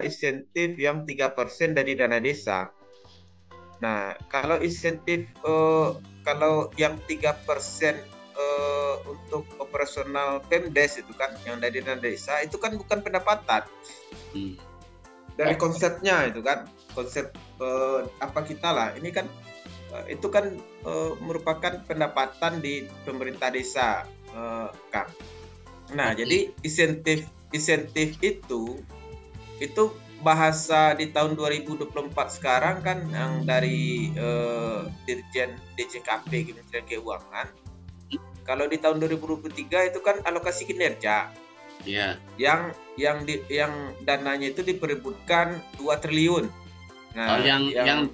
insentif yang 3% dari dana desa. Nah, kalau insentif kalau yang 3% untuk operasional Pemdes itu kan yang dari dana desa itu kan bukan pendapatan. Dari konsepnya itu kan konsep apa kita lah ini kan itu kan merupakan pendapatan di pemerintah desa kan. Nah, jadi insentif itu bahasa di tahun 2024 sekarang kan yang dari Dirjen DJKP Kementerian Keuangan. Kalau di tahun 2023 itu kan alokasi kinerja. Iya. Yang dananya itu diperebutkan 2 triliun. Nah, yang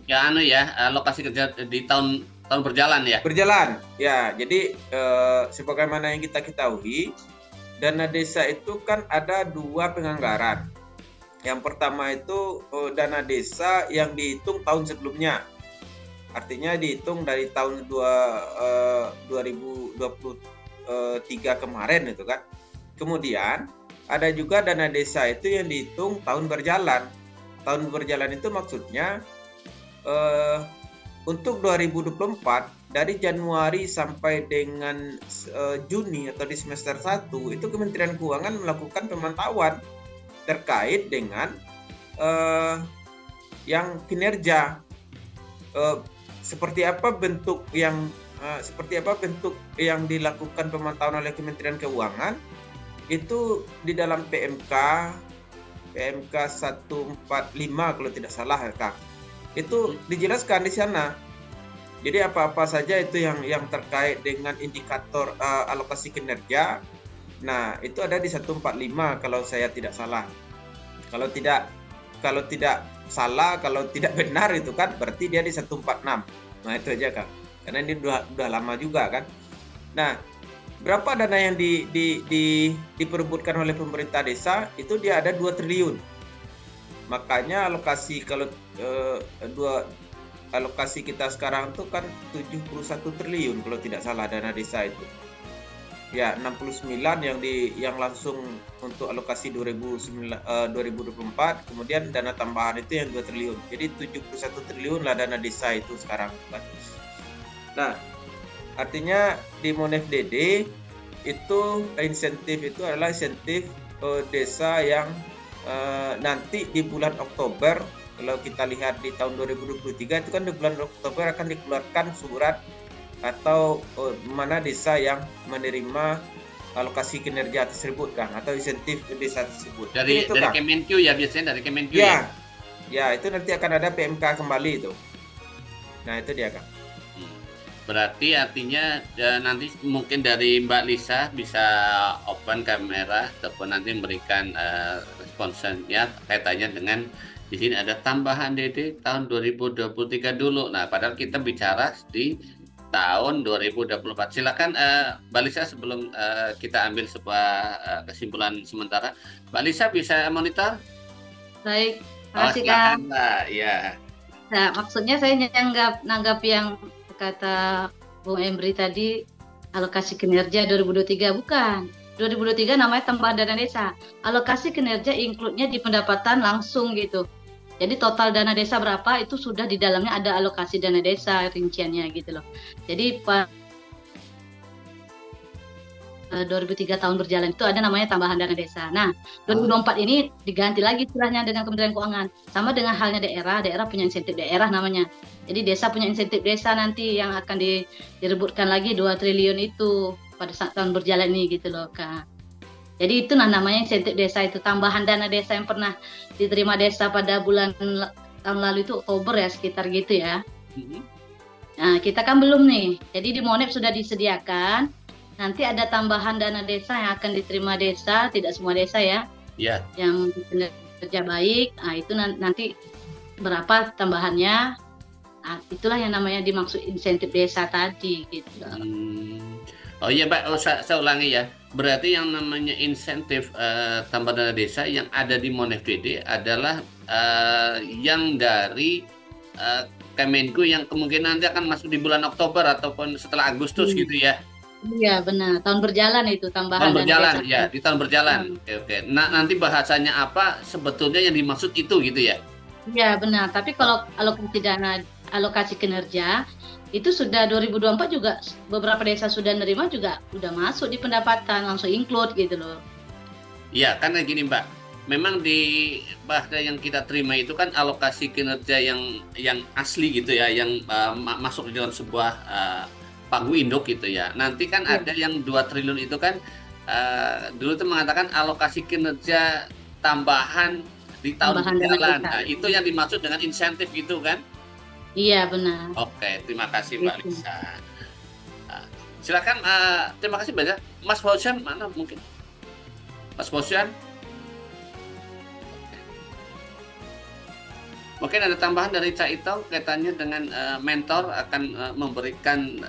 alokasi kerja di tahun berjalan ya. Berjalan. Ya, jadi sebagaimana yang kita ketahui, dana desa itu kan ada 2 penganggaran. Yang pertama itu dana desa yang dihitung tahun sebelumnya. Artinya dihitung dari tahun 2023 kemarin itu kan. Kemudian ada juga dana desa itu yang dihitung tahun berjalan. Tahun berjalan itu maksudnya untuk 2024 dari Januari sampai dengan Juni atau di semester 1 itu Kementerian Keuangan melakukan pemantauan terkait dengan yang kinerja. Seperti apa bentuk yang dilakukan pemantauan oleh Kementerian Keuangan itu di dalam PMK 145 kalau tidak salah ya Kang. Itu dijelaskan di sana. Jadi apa-apa saja itu yang terkait dengan indikator alokasi kinerja. Nah, itu ada di 145 kalau saya tidak salah. Kalau tidak salah, kalau tidak benar itu kan berarti dia di 146. Nah, itu aja Kang. Karena ini udah lama juga kan. Nah, berapa dana yang diperebutkan oleh pemerintah desa itu dia ada 2 triliun. Makanya alokasi kalau alokasi kita sekarang itu kan 71 triliun kalau tidak salah dana desa itu. Ya, 69 yang langsung untuk alokasi 2024, kemudian dana tambahan itu yang 2 triliun. Jadi 71 triliun lah dana desa itu sekarang kan. Nah, artinya di Monef DD itu insentif itu adalah insentif desa yang nanti di bulan Oktober, kalau kita lihat di tahun 2023 itu kan di bulan Oktober akan dikeluarkan surat atau mana desa yang menerima alokasi kinerja tersebut kan, atau insentif desa tersebut. Dari Kemenq ya, biasanya dari Kemenq ya. Ya, itu nanti akan ada PMK kembali itu. Nah, itu dia Kang. Berarti artinya nanti mungkin dari Mbak Lisa bisa open kamera ataupun nanti memberikan responnya kaitannya dengan di sini ada tambahan DD tahun 2023 dulu. Nah, padahal kita bicara di tahun 2024. Silakan Mbak Lisa sebelum kita ambil sebuah kesimpulan sementara. Mbak Lisa bisa monitor? Baik, terima kasih Kang. Ya. Nah, maksudnya saya nanggap yang kata Bung Emri tadi alokasi kinerja 2023 bukan. 2023 namanya tambahan dana desa. Alokasi kinerja include-nya di pendapatan langsung gitu. Jadi total dana desa berapa itu sudah di dalamnya ada alokasi dana desa rinciannya gitu loh. Jadi 2003 tahun berjalan itu ada namanya tambahan dana desa. Nah, 2024 ini diganti lagi istilahnya dengan Kementerian Keuangan. Sama dengan halnya daerah punya insentif daerah namanya. Jadi desa punya insentif desa nanti yang akan direbutkan lagi 2 triliun itu pada saat tahun berjalan ini gitu loh Kak. Jadi itu namanya insentif desa, itu tambahan dana desa yang pernah diterima desa pada bulan tahun lalu itu Oktober ya sekitar gitu ya. Nah, kita kan belum nih. Jadi di Monef sudah disediakan. Nanti ada tambahan dana desa yang akan diterima desa, tidak semua desa ya. Iya. Yang kerja baik. Nah, itu nanti berapa tambahannya? Nah, itulah yang namanya dimaksud insentif desa tadi gitu. Oh iya Mbak, saya ulangi ya. Berarti yang namanya insentif tambahan dana desa yang ada di Monef DD adalah yang dari Kemenq yang kemungkinan nanti akan masuk di bulan Oktober ataupun setelah Agustus gitu ya. Iya benar, tahun berjalan itu Tahun tambahan dana berjalan, desa. ya, di tahun berjalan. Hmm. Oke, oke. Nah, nanti bahasanya apa sebetulnya yang dimaksud itu gitu ya? Iya benar, tapi kalau alokasi dana alokasi kinerja itu sudah 2024 juga beberapa desa sudah nerima juga udah masuk di pendapatan langsung include gitu loh. Iya, karena gini Mbak, memang di bahasa yang kita terima itu kan alokasi kinerja yang asli gitu ya, yang masuk di dalam sebuah pagu induk gitu ya. Nanti kan Iya, ada yang 2 triliun itu kan dulu tuh mengatakan alokasi kinerja tambahan di tahun tambahan dana berjalan. desa. Nah, itu yang dimaksud dengan insentif gitu kan? Iya benar. Oke, terima kasih Mbak Itu. Lisa. Nah, silakan, terima kasih banyak. Mas Fauzan mana mungkin? Mas Fauzan? Mungkin ada tambahan dari Cak Itong kaitannya dengan mentor akan memberikan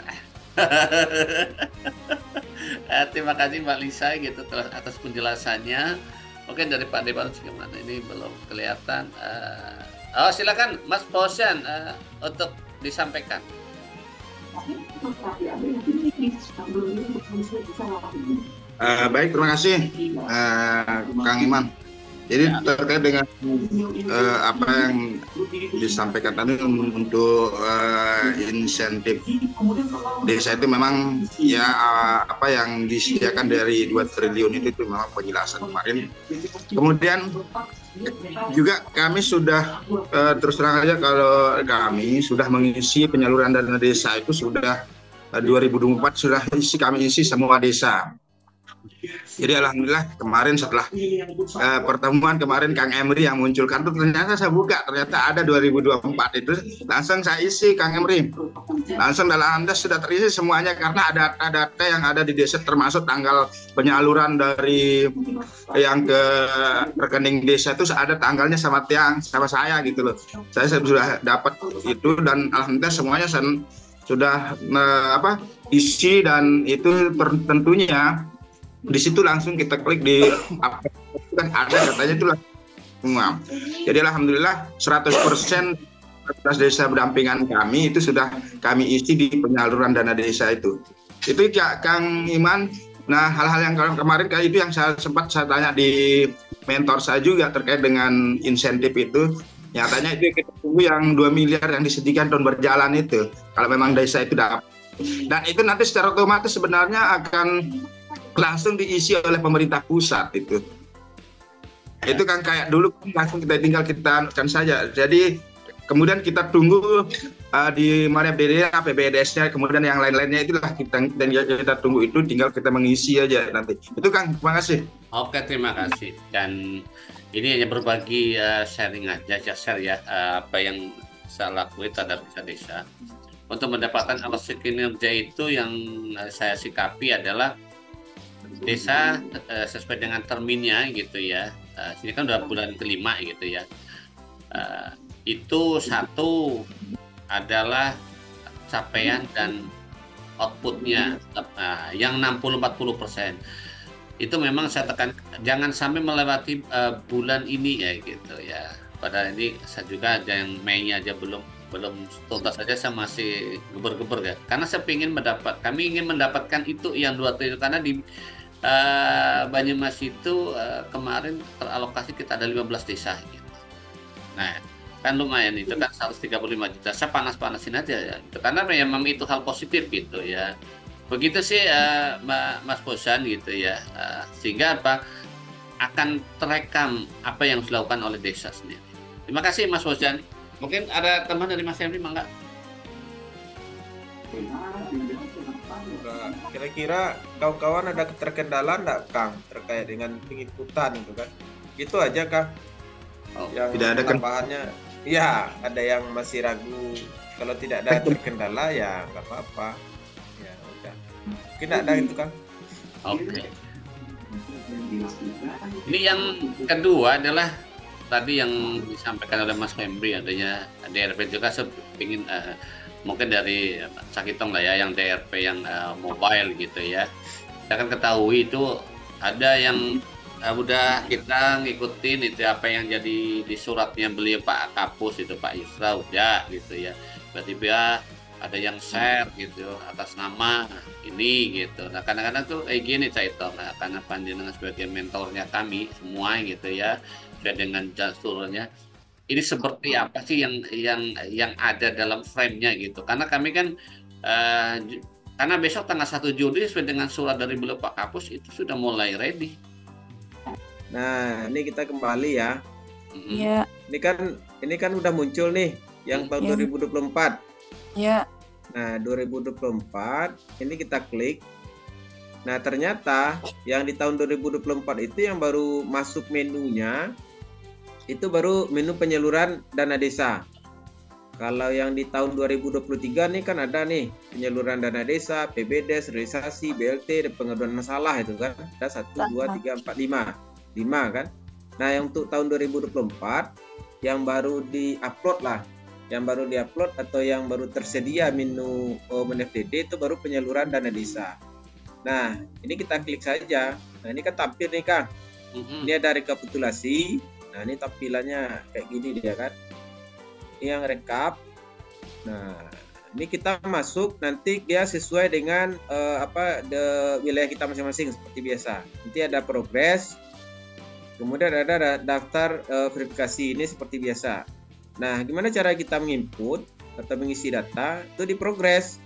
terima kasih Mbak Lisa gitu atas penjelasannya. Mungkin dari Pak Dewan gimana ini belum kelihatan. Oh silakan Mas Fauzan untuk disampaikan. Baik, terima kasih Kang Iman. Jadi terkait dengan apa yang disampaikan tadi untuk insentif desa itu memang ya apa yang disediakan dari 2 triliun itu memang penjelasan kemarin. Kemudian juga kami sudah terus terang aja kalau kami sudah mengisi penyaluran dana desa itu sudah 2024 sudah kami isi semua desa. Jadi alhamdulillah kemarin setelah pertemuan kemarin Kang Emri yang munculkan itu ternyata saya buka ternyata ada 2024 itu langsung saya isi Kang Emri langsung dalam Anda sudah terisi semuanya karena ada data yang ada di desa termasuk tanggal penyaluran dari yang ke rekening desa itu ada tanggalnya sama saya gitu loh. Saya sudah dapat itu dan alhamdulillah semuanya sudah isi dan itu tentunya di situ langsung kita klik di apa kan ada katanya itu semua. Jadi alhamdulillah 100% desa berdampingan kami itu sudah kami isi di penyaluran dana desa itu. Itu ya Kang Iman. Nah hal-hal yang kemarin kayak itu yang saya tanya di mentor saya juga terkait dengan insentif itu. Nyatanya itu kita tunggu yang 2 miliar yang disediakan tahun berjalan itu. Kalau memang desa itu dapat. Dan itu nanti secara otomatis sebenarnya akan langsung diisi oleh pemerintah pusat itu kan kayak dulu langsung kita anukan saja. Jadi kemudian kita tunggu di mana APBDS-nya kemudian yang lain-lainnya itulah kita tunggu itu tinggal kita mengisi aja nanti. Itu Kang, terima kasih. Oke, terima kasih. Dan ini hanya berbagi sharing aja, share ya apa yang saya lakukan terhadap desa-desa. Untuk mendapatkan alokasi kinerja itu yang saya sikapi adalah desa sesuai dengan terminnya gitu ya. Sini kan udah bulan kelima gitu ya. Itu satu adalah capaian dan outputnya yang 60-40%. Itu memang saya tekan jangan sampai melewati bulan ini ya gitu ya. Padahal ini saya juga ada yang Mei-nya aja belum tuntas saja saya masih geber-geber ya. Karena kami ingin mendapatkan itu yang 2 triliun karena di Banyumas itu kemarin teralokasi kita ada 15 desa gitu. Nah, kan lumayan itu kan 135 juta. Saya panas-panasin aja ya. Gitu. Karena memang itu hal positif gitu ya. Begitu sih Mas Fauzan gitu ya. Sehingga akan terekam apa yang dilakukan oleh desa sendiri. Terima kasih Mas Fauzan. Mungkin ada teman dari Mas Emri mangga? Kira-kira kawan-kawan ada terkendala enggak Kang terkait dengan penginputan itu kan? Itu aja Kang. Yang tidak ada tambahannya. Ya, ada yang masih ragu. Kalau tidak ada terkendala ya nggak apa-apa. Ya udah. Mungkin ada itu Kang. Oke. Ini yang kedua adalah tadi yang disampaikan oleh Mas Fembri adanya DRP juga ingin mungkin dari Cakitong lah ya yang DRP yang mobile gitu ya. Kita kan ketahui itu ada yang udah kita ngikutin itu apa yang jadi di suratnya beliau Pak Kapus itu Pak Yusra udah gitu ya. Tiba-tiba ada yang share gitu atas nama ini gitu. Nah kadang-kadang tuh gini Cak Ito, nah, karena panjenengan sebagai mentornya kami semua gitu ya, sesuai dengan jalurnya. Ini seperti apa sih yang ada dalam frame-nya gitu? Karena kami kan karena besok tanggal 1 Juli sesuai dengan surat dari beliau Pak Kapus itu sudah mulai ready. Nah, ini kita kembali ya. Iya. Ini kan udah muncul nih yang tahun 2024. Iya. Nah, 2024 ini kita klik. Nah, ternyata yang di tahun 2024 itu yang baru masuk menunya itu baru menu penyaluran dana desa. Kalau yang di tahun 2023 nih kan ada nih penyaluran dana desa, PBDes, realisasi, BLT, dan pengaduan masalah itu kan. Ada 1, 2, 3, 4, 5. 5 kan. Nah, yang untuk tahun 2024 yang baru di-upload lah. Yang baru di-upload atau yang baru tersedia menu FDD itu baru penyaluran dana desa. Nah, ini kita klik saja. Nah, ini kan tampil nih Kang. Ini ada rekapitulasi. Nah, ini tampilannya kayak gini dia kan. Ini yang rekap. Nah, ini kita masuk nanti dia sesuai dengan wilayah kita masing-masing seperti biasa. Nanti ada progres. Kemudian ada daftar verifikasi, ini seperti biasa. Nah, gimana cara kita menginput atau mengisi data? Itu di progres.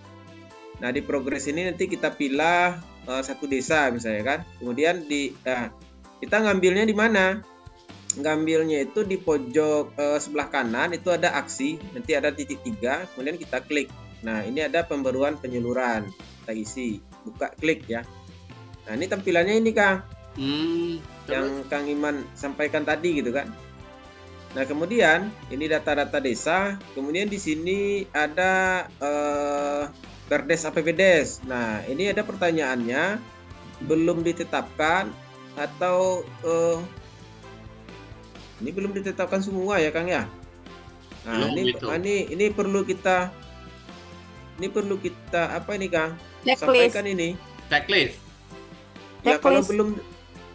Nah, di progres ini nanti kita pilih satu desa misalnya kan. Kemudian kita ngambilnya di mana? Ngambilnya itu di pojok sebelah kanan itu ada aksi, nanti ada titik 3, kemudian kita klik. Nah, ini ada pembaruan penyaluran, kita isi, buka klik ya. Nah, ini tampilannya ini Kang, yang Kang Iman sampaikan tadi gitu kan. Nah, kemudian ini data-data desa, kemudian di sini ada Perdes APBDes. Nah, ini ada pertanyaannya, belum ditetapkan atau ini belum ditetapkan semua ya Kang ya. Nah, ini perlu kita apa ini Kang? Sampaikan ini. Checklist. Ya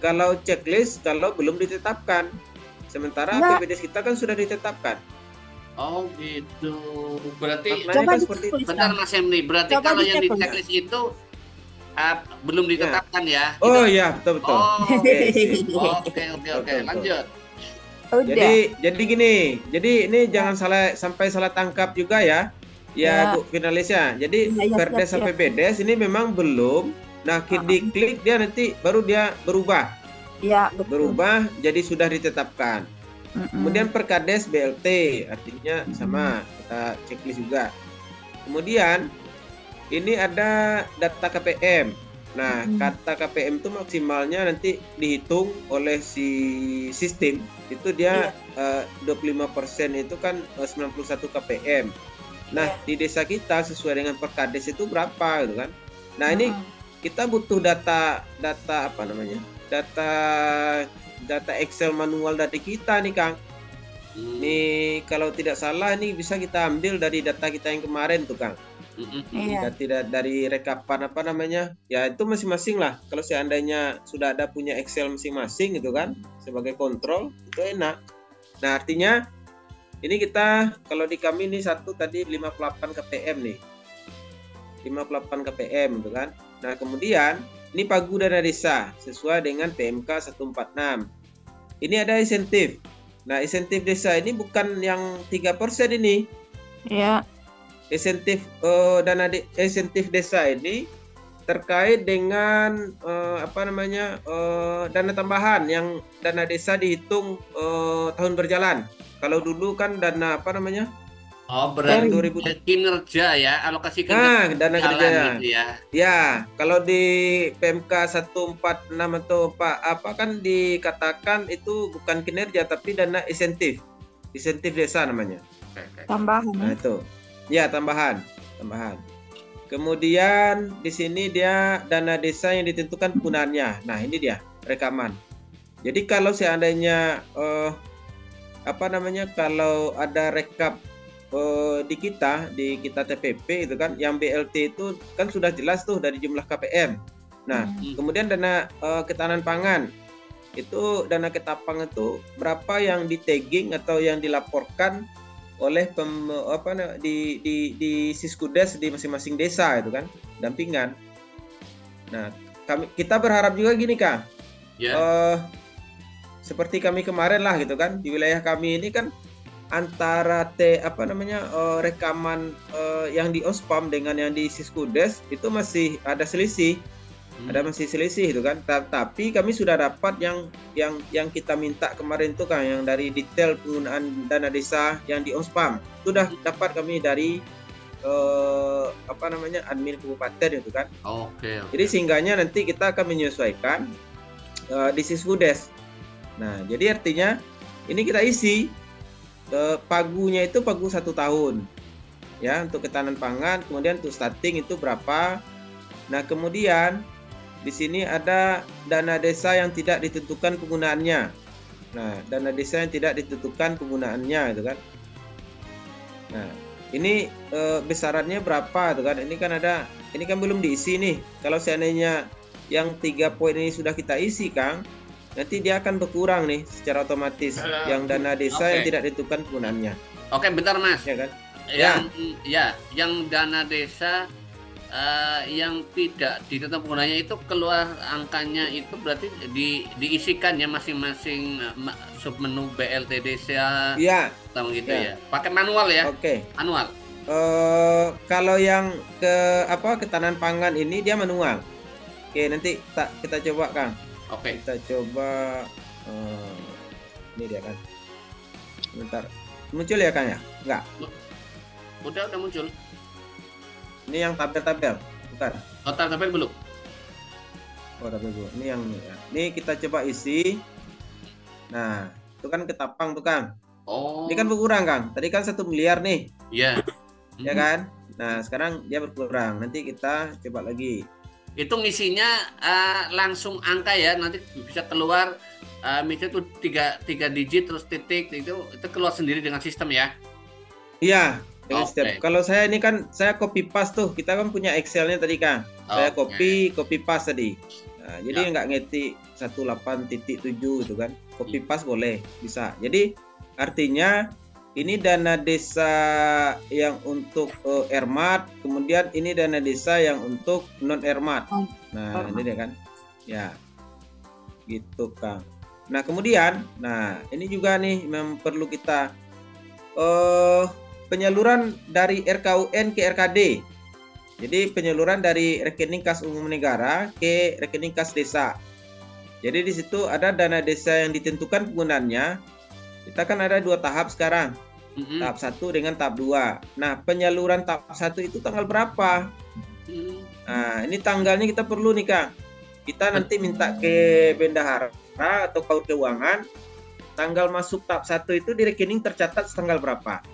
kalau checklist kalau belum ditetapkan. Sementara APBDes kita kan sudah ditetapkan. Oh gitu. Berarti kan seperti itu. Bentar Mas Emri, berarti kalau yang di checklist itu belum ditetapkan ya? Oh iya, betul. Oke, lanjut. Jadi gini, jadi ini jangan sampai salah tangkap juga ya. Ya, Bu finalisnya. Jadi Perdes APBDes ini memang belum. Nah, diklik dia nanti baru dia berubah. Iya, betul. Berubah jadi sudah ditetapkan. Kemudian Perkades BLT artinya sama, kita checklist juga. Kemudian ini ada data KPM. Nah, kata KPM itu maksimalnya nanti dihitung oleh si sistem itu dia 25% itu kan 91 KPM. Nah, di desa kita sesuai dengan Perkades itu berapa gitu kan. Nah, ini kita butuh data apa namanya? Data Excel manual dari kita nih Kang. Nih kalau tidak salah ini bisa kita ambil dari data kita yang kemarin tuh Kang. Tidak dari rekapan apa namanya ya itu masing-masing lah. Kalau seandainya sudah ada punya Excel masing-masing gitu kan sebagai kontrol itu enak. Nah artinya ini kita kalau di kami ini satu tadi 58 KPM nih 58 KPM gitu kan. Nah kemudian ini pagu dana desa sesuai dengan PMK 146. Ini ada insentif. Nah insentif desa ini bukan yang 3% ini. Iya. Insentif desa ini terkait dengan dana tambahan yang dana desa dihitung tahun berjalan. Kalau dulu kan dana berarti 2000 kinerja ya, alokasi kinerja. Dana kerja. Gitu ya. Ya, kalau di PMK 146 atau apa kan dikatakan itu bukan kinerja tapi dana insentif. Insentif desa namanya. Tambahan. Nah, itu. Ya, tambahan. Kemudian di sini dia dana desa yang ditentukan penggunaannya. Nah, ini dia rekaman. Jadi kalau seandainya kalau ada rekap di kita TPP itu kan yang BLT itu kan sudah jelas tuh dari jumlah KPM. Nah, kemudian dana ketahanan pangan itu dana ketapang itu berapa yang di tagging atau yang dilaporkan oleh di Siskudes di masing-masing desa itu kan, dampingan. Nah, kita berharap juga gini Kang, seperti kami kemarin lah gitu kan, di wilayah kami ini kan antara rekaman yang di Ospam dengan yang di Siskudes itu masih ada selisih. Ada masih selisih itu kan, tapi kami sudah dapat yang kita minta kemarin itu kan, yang dari detail penggunaan dana desa yang di Ospam sudah dapat kami dari admin kabupaten itu kan. Oke. Jadi sehingganya nanti kita akan menyesuaikan di Siskudes. Nah, jadi artinya ini kita isi pagunya itu pagu 1 tahun ya untuk ketahanan pangan, kemudian untuk starting itu berapa. Nah, kemudian di sini ada dana desa yang tidak ditentukan penggunaannya. Nah, dana desa yang tidak ditentukan penggunaannya itu kan. Nah, ini besarannya berapa itu kan. Ini kan belum diisi nih. Kalau seandainya yang 3 poin ini sudah kita isi Kang, nanti dia akan berkurang nih secara otomatis yang dana desa yang tidak ditentukan penggunaannya. Oke, bentar Mas. Ya kan? Yang dana desa yang tidak ditentukan penggunanya itu keluar angkanya itu berarti diisikan ya masing-masing submenu BLT desa. Iya. Gitu ya. Pakai manual ya? Oke. Manual. Kalau yang ketahanan pangan ini dia manual. Oke, nanti kita coba Kang. Oke. Kita coba ini dia kan. Bentar. Muncul ya Kang ya? Enggak. Udah muncul. Ini yang tabel-tabel, bukan? Oh, tabel belum? Oh, tabel belum. Ini yang ini kita coba isi. Nah, itu kan ketapang tuh Kang. Oh. Ini kan berkurang Kang. Tadi kan 1 miliar nih. Iya. Ya kan? Nah, sekarang dia berkurang. Nanti kita coba lagi. Itu ngisinya langsung angka ya. Nanti bisa keluar misalnya tuh 3 digit terus titik itu keluar sendiri dengan sistem ya. Iya. Kalau saya ini kan saya copy paste tuh, kita kan punya Excelnya tadi Kang. Saya copy paste tadi. Nah, jadi nggak ngetik 18.7 gitu kan. Copy paste boleh, bisa. Jadi artinya ini dana desa yang untuk Ermat, kemudian ini dana desa yang untuk non Ermat. Nah, ini dia kan. Ya. Gitu Kang. Nah, kemudian ini juga nih memang perlu kita penyaluran dari RKUN ke RKD. Jadi penyaluran dari rekening kas umum negara ke rekening kas desa. Jadi di situ ada dana desa yang ditentukan penggunaannya. Kita kan ada 2 tahap sekarang. Tahap 1 dengan tahap 2. Nah, penyaluran tahap 1 itu tanggal berapa? Nah, ini tanggalnya kita perlu nih Kang. Kita nanti minta ke bendahara atau KUR keuangan, tanggal masuk tahap 1 itu di rekening tercatat tanggal berapa?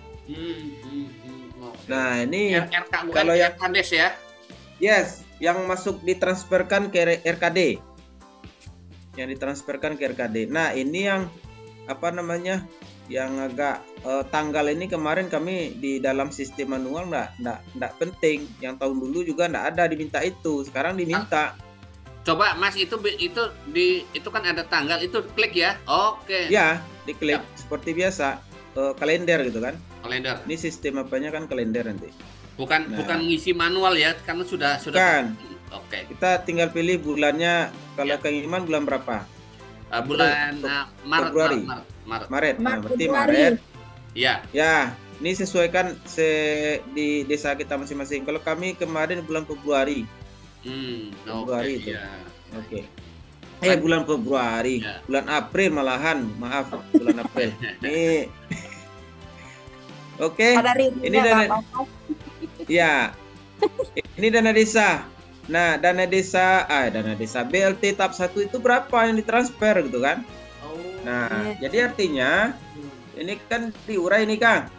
Nah, ini kalau yang Kades ya. Yes, yang masuk ditransferkan ke RKD. Yang ditransferkan ke RKD. Nah, ini yang yang agak tanggal ini kemarin kami di dalam sistem manual enggak penting. Yang tahun dulu juga enggak ada diminta itu. Sekarang diminta. Coba Mas itu kan ada tanggal itu klik ya. Oke. Ya, diklik seperti biasa. Kalender gitu kan. Kalender. Ini sistem apanya kan kalender nanti. Bukan ngisi manual ya, karena sudah. Kan. Oke. Kita tinggal pilih bulannya. Kalau Kang Iman bulan berapa? Bulan Februari. Maret. Nah, berarti Maret. Iya. Ya, ini sesuaikan di desa kita masing-masing. Kalau kami kemarin bulan Februari. Februari itu. Ya. Oke. Bulan Februari, ya. Bulan April malahan, maaf, bulan April. Ini, oke. Ini dana, ya, ini dana desa. Nah, dana desa BLT tahap 1 itu berapa yang ditransfer gitu kan? Nah, jadi artinya ini kan diurai nih Kang.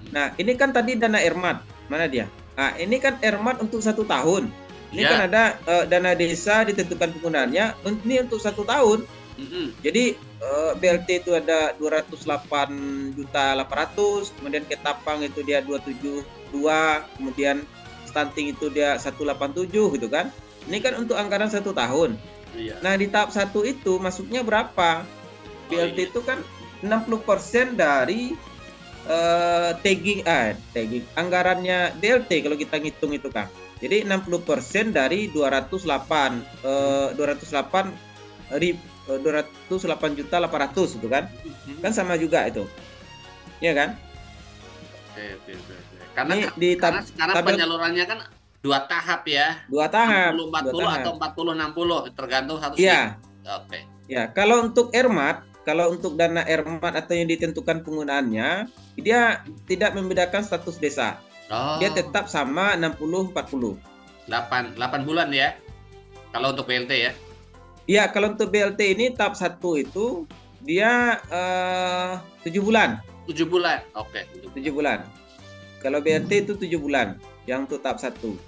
Nah, ini kan tadi dana Ermat, mana dia? Nah, ini kan Ermat untuk 1 tahun. Ini kan ada dana desa ditentukan penggunaannya ini untuk 1 tahun. Jadi BLT itu ada 208.800.000, kemudian ketapang itu dia 272, kemudian stunting itu dia 187 gitu kan. Ini kan untuk anggaran 1 tahun. Nah, di tahap 1 itu masuknya berapa? BLT itu kan 60% dari tagging anggarannya BLT kalau kita ngitung itu Kang. Jadi 60% dari 208 itu kan. Kan sama juga itu. Iya kan? Oke. Karena Ini karena sekarang penyalurannya kan 2 tahap ya. 2 tahap. 40 atau 40-60 tergantung harus. Iya. Oke. Ya, kalau untuk ERMAT, kalau untuk dana ERMAT atau yang ditentukan penggunaannya, dia tidak membedakan status desa. Oh. Dia tetap sama 60-40. 8 bulan ya. Kalau untuk BLT ya. Iya, kalau untuk BLT ini tahap 1 itu dia 7 bulan. 7 bulan. Oke. 7 bulan. Kalau BLT itu 7 bulan yang untuk tahap 1.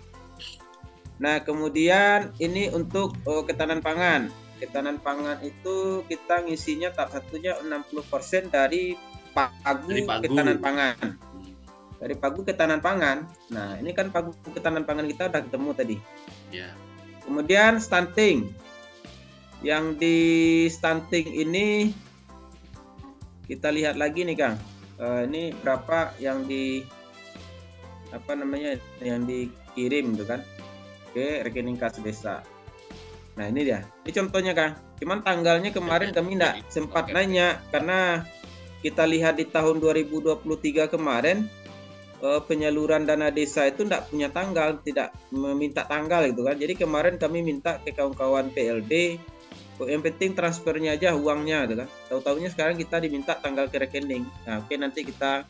Nah, kemudian ini untuk ketahanan pangan. Ketahanan pangan itu kita ngisinya tahap 1-nya 60% dari pagu ketahanan pangan. Dari pagu ketahanan pangan. Nah, ini kan pagu ketahanan pangan kita udah ketemu tadi. Ya. Kemudian stunting. Yang di stunting ini kita lihat lagi nih Kang. Ini berapa yang yang dikirim gitu kan ke rekening kas desa. Nah, ini dia. Ini contohnya Kang. Cuman tanggalnya kemarin kami enggak sempat nanya karena kita lihat di tahun 2023 kemarin penyaluran dana desa itu enggak punya tanggal, tidak meminta tanggal gitu kan. Jadi kemarin kami minta ke kawan-kawan PLD, yang penting transfernya aja uangnya gitu kan. Tahu-taunya sekarang kita diminta tanggal ke rekening. Nah, oke, nanti kita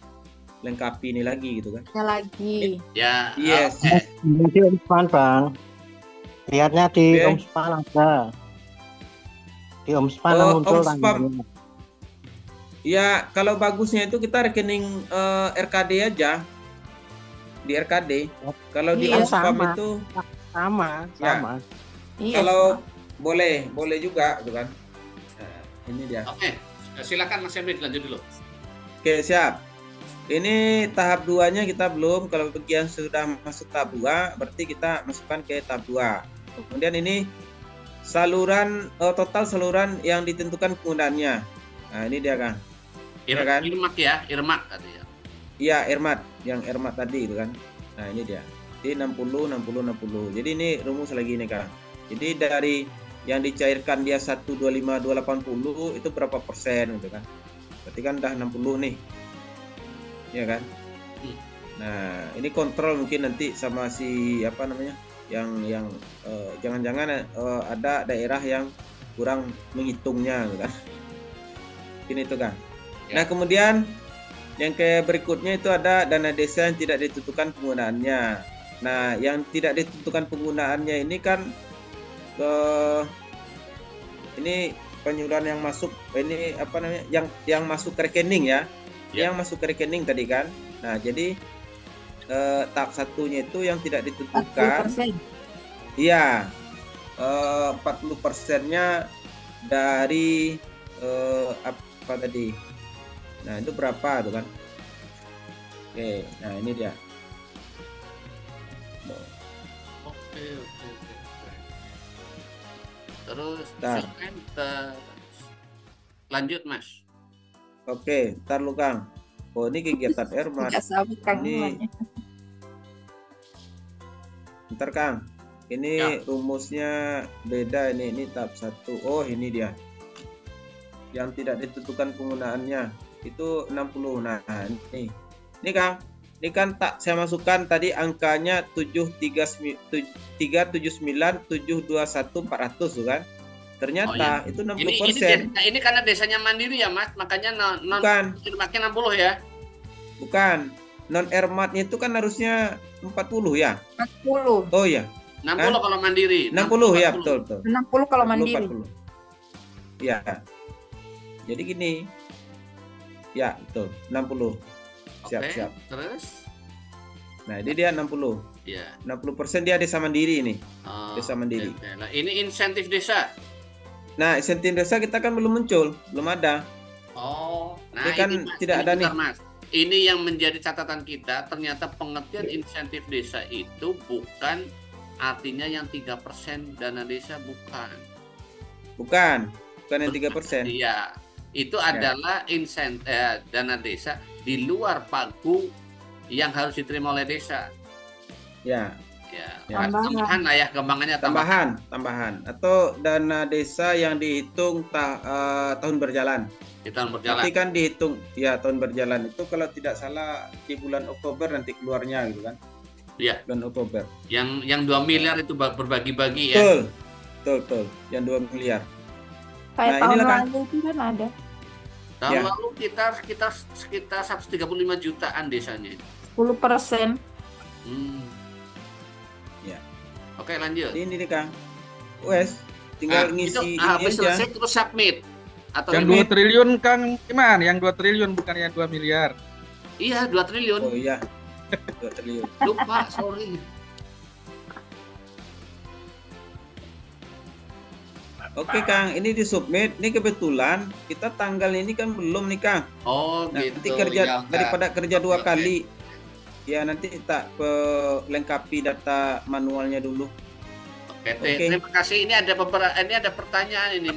lengkapi ini lagi gitu kan. Lagi. Ya. Yes. Di Omspan Bang. Lihatnya di Oke. Omspan ada. Di Omspan muncul Omspam. tanggalnya. Ya, kalau bagusnya itu kita rekening RKD aja. Di RKD. Kalau di Iya, Omspam sama. itu Sama. Iya. kalau boleh juga gitu kan. Nah, ini dia. Oke. Silakan Mas Emil lanjut dulu. Oke, siap. Ini tahap 2-nya kita belum. Kalau bagian sudah masuk tahap 2, berarti kita masukkan ke tahap 2. Kemudian ini saluran total saluran yang ditentukan penggunaannya. Nah, ini dia Kang. Ya kan? Irmak ya, Irmak tadi ya. Iya, ERMAT, yang ERMAT tadi itu kan. Nah, ini dia. Jadi 60 60 60. Jadi ini rumus lagi nih Kang. Jadi dari yang dicairkan dia 125 280 itu berapa persen gitu kan. Berarti kan udah 60 nih. Ya kan? Nah, ini kontrol mungkin nanti sama si yang jangan-jangan ada daerah yang kurang menghitungnya gitu kan. Ini itu kan. Ya. Nah, kemudian yang ke berikutnya itu ada dana desa yang tidak ditentukan penggunaannya. Nah, yang tidak ditentukan penggunaannya ini kan ini penyuluran yang masuk ini yang masuk ke rekening ya. Ya. Yang masuk ke rekening tadi kan. Nah, jadi tahap 1-nya itu yang tidak ditentukan. 40%. Iya. 40%-nya dari apa tadi? Nah, itu berapa tuh kan? Oke, nah ini dia. Oke. Terus Nah. silakan lanjut Mas. Oke, ntar lu Kang. Oh, ini kegiatan ERMAT. Nggak sabar Kang Ini- Imannya. Ntar Kang. Ini Ya. rumusnya beda ini tahap 1. Oh, ini dia. Yang tidak ditentukan penggunaannya itu 60. Nah, ini. Ini Kang. Ini kan tak saya masukkan tadi angkanya 379.721.400 tuh kan. Ternyata itu 60%. Ini karena desanya mandiri ya Mas, makanya non Bukan, Irmaknya 60 ya. bukan. Non ERMAT-nya itu kan harusnya 40 ya. 40. Oh iya, 60 kalau mandiri. 60 ya, betul. 60 kalau 40, mandiri. 40. Ya. Jadi gini. Ya, betul. 60. Siap, Oke, siap. Terus? Nah, ini dia 60. Ya. 60% dia desa mandiri ini. Oh, Desa mandiri. oke. Nah, ini insentif desa. Nah, insentif desa kita kan belum muncul, belum ada. Oh, nah Ini kan Mas, tidak ada bentar, nih. Mas. Ini yang menjadi catatan kita, ternyata pengertian insentif desa itu bukan artinya yang 3% dana desa, bukan. Bukan yang 3%. Iya. itu adalah dana desa di luar pagu yang harus diterima oleh desa. Ya. Ya. Tambahan lah ya, kembangannya Tambahan. Atau dana desa yang dihitung tahun berjalan. Di tahun berjalan. Nanti kan dihitung ya tahun berjalan itu kalau tidak salah di bulan Oktober nanti keluarnya gitu kan. Iya. Bulan Oktober. Yang 2 miliar itu berbagi-bagi ya. Betul. Yang 2 miliar. Kayak tahun lalu itu kan ada. Tahun lalu sekitar 135 jutaan desanya. 10%. Ya. Oke, lanjut. Ini nih Kang. Wes, tinggal ngisi habis ini aja. selesai terus submit. Atau yang 2 triliun Kang Iman, yang 2 triliun bukan yang 2 miliar. Iya, 2 triliun. Oh iya. 2 triliun. Lupa, sorry. Oke Kang, ini disubmit. Ini kebetulan kita tanggal ini kan belum nih Kang. Oh gitu. Nanti kerja ya, daripada kerja 2 kali. Ya nanti tak lengkapi data manualnya dulu. Oke. Terima kasih. Ini ada pertanyaan ini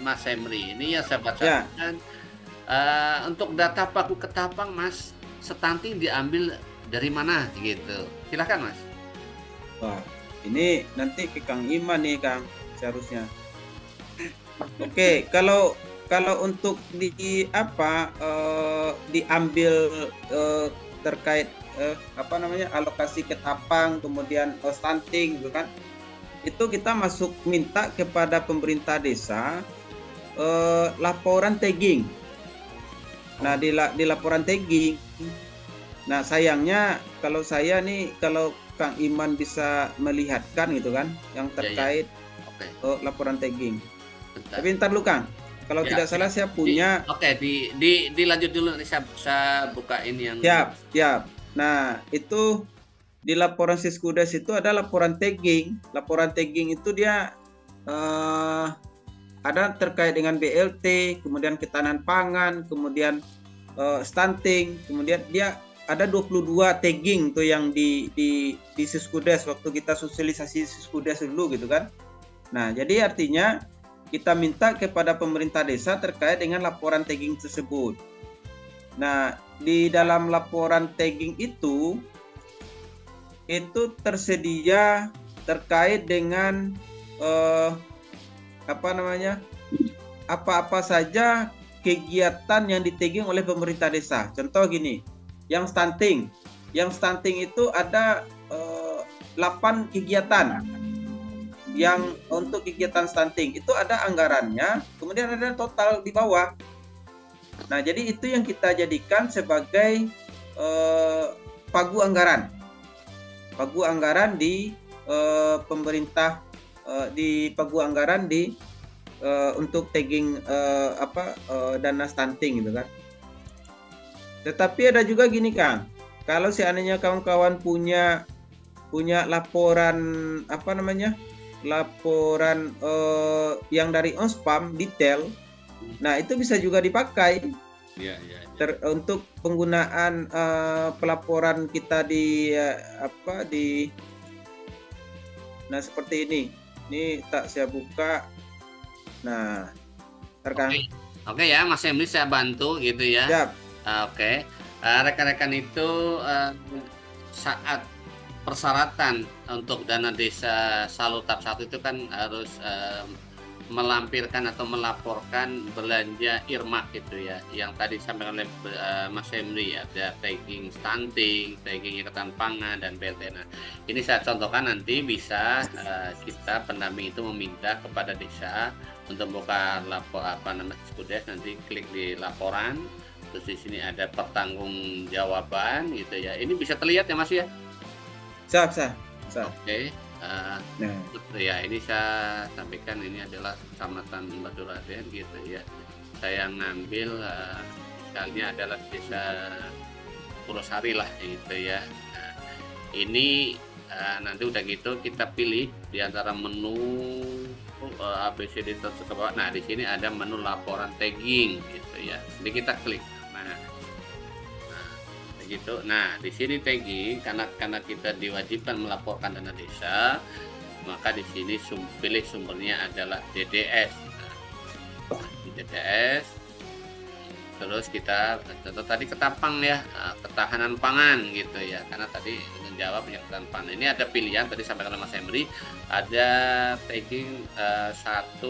Mas Emri. Ini ya sahabat kan. Untuk data pagu ketapang Mas, stunting diambil dari mana gitu? Silakan Mas. Wah, ini nanti ke Kang Iman nih Kang seharusnya. Oke, kalau untuk diambil terkait alokasi ketapang kemudian stunting gitu kan, itu kita minta kepada pemerintah desa laporan tagging. Nah di laporan tagging, nah sayangnya kalau Kang Iman bisa melihatkan gitu kan yang terkait laporan tagging. Tapi ntar lu Kang, kalau tidak salah saya punya. Dilanjut dulu nanti saya buka ini yang. Siap. Nah itu di laporan Siskudes itu ada laporan tagging. Laporan tagging itu dia ada terkait dengan BLT, kemudian ketahanan pangan, kemudian stunting, kemudian dia ada 22 tagging tuh yang di Siskudes waktu kita sosialisasi Siskudes dulu gitu kan. Nah jadi artinya kita minta kepada pemerintah desa terkait dengan laporan tagging tersebut. Nah, di dalam laporan tagging itu tersedia terkait dengan apa-apa saja kegiatan yang ditagging oleh pemerintah desa. Contoh gini, yang stunting itu ada 8 kegiatan. Yang untuk kegiatan stunting itu ada anggarannya, kemudian ada total di bawah. Nah, jadi itu yang kita jadikan sebagai pagu anggaran di pemerintah, di pagu anggaran di untuk tagging dana stunting gitu kan. Tetapi ada juga gini Kang, kalau seandainya kawan-kawan punya laporan laporan yang dari Onspam detail, nah itu bisa juga dipakai untuk penggunaan pelaporan kita nah seperti ini tak saya buka. Nah terkang. Oke ya Mas Emri, saya bantu gitu ya. Siap. Oke. Rekan-rekan itu saat persyaratan untuk dana desa Salur tahap 1 itu kan harus melampirkan atau melaporkan belanja earmark gitu ya, yang tadi disampaikan oleh Mas Emri ya, ada tagging stunting, tagging ketahanan pangan dan BLT. Nah, ini saya contohkan, nanti bisa kita pendamping itu meminta kepada desa untuk buka Siskudes, nanti klik di laporan, terus di sini ada pertanggungjawaban gitu ya. Ini bisa terlihat ya Mas ya? Siap. Oke. Ya ini saya sampaikan, ini adalah Kecamatan Batu Raden gitu ya. Saya ngambil misalnya adalah desa Purwosari lah gitu ya. Nah, ini nanti udah gitu kita pilih di antara menu ABCD ke bawah. Nah di sini ada menu laporan tagging gitu ya. Jadi kita klik. Gitu. Nah, di sini tagging karena kita diwajibkan melaporkan dana desa, maka di sini pilih sumbernya adalah DDS. Nah, di DDS Terus kita contoh tadi ketapang ya, ketahanan pangan gitu ya, karena tadi menjawab yang ketahanan pangan. Ini ada pilihan tadi sampai oleh Mas Emri, ada tagging 1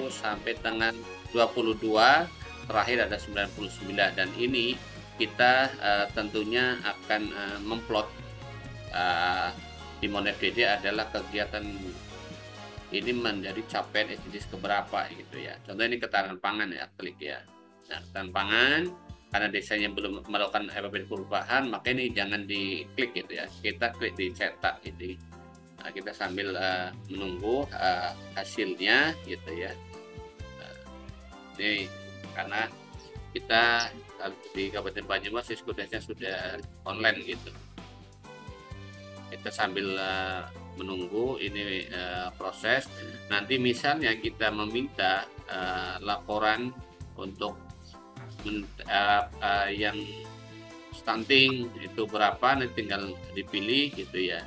sampai dengan 22, terakhir ada 99, dan ini kita tentunya akan memplot di Monef DD adalah kegiatan ini menjadi capaian SDGs keberapa gitu ya. Contoh ini ketahanan pangan ya, klik ya. Nah, ketahanan pangan karena desanya belum melakukan evaluasi perubahan, maka ini jangan diklik gitu ya. Kita klik di cetak gitu. Nah, kita sambil menunggu hasilnya gitu ya. Ini karena kita di Kabupaten Banyumas Siskudesnya sudah online gitu. Kita sambil menunggu ini proses. Nanti misalnya kita meminta laporan untuk yang stunting itu berapa, nanti tinggal dipilih gitu ya.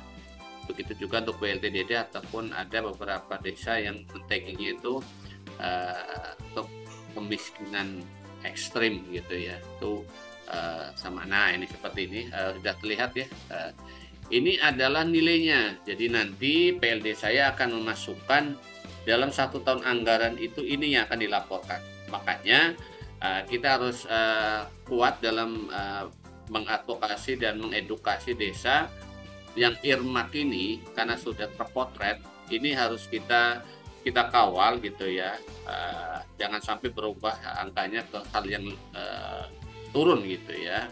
Begitu juga untuk PLTDD ataupun ada beberapa desa yang taggingnya itu untuk kemiskinan ekstrim gitu ya. Itu sama. Nah ini seperti ini sudah terlihat ya. Ini adalah nilainya. Jadi nanti PLD saya akan memasukkan dalam 1 tahun anggaran itu ini yang akan dilaporkan. Makanya kita harus kuat dalam mengadvokasi dan mengedukasi desa yang earmark ini, karena sudah terpotret. Ini harus kita kawal gitu ya. Jangan sampai berubah angkanya ke hal yang turun gitu ya.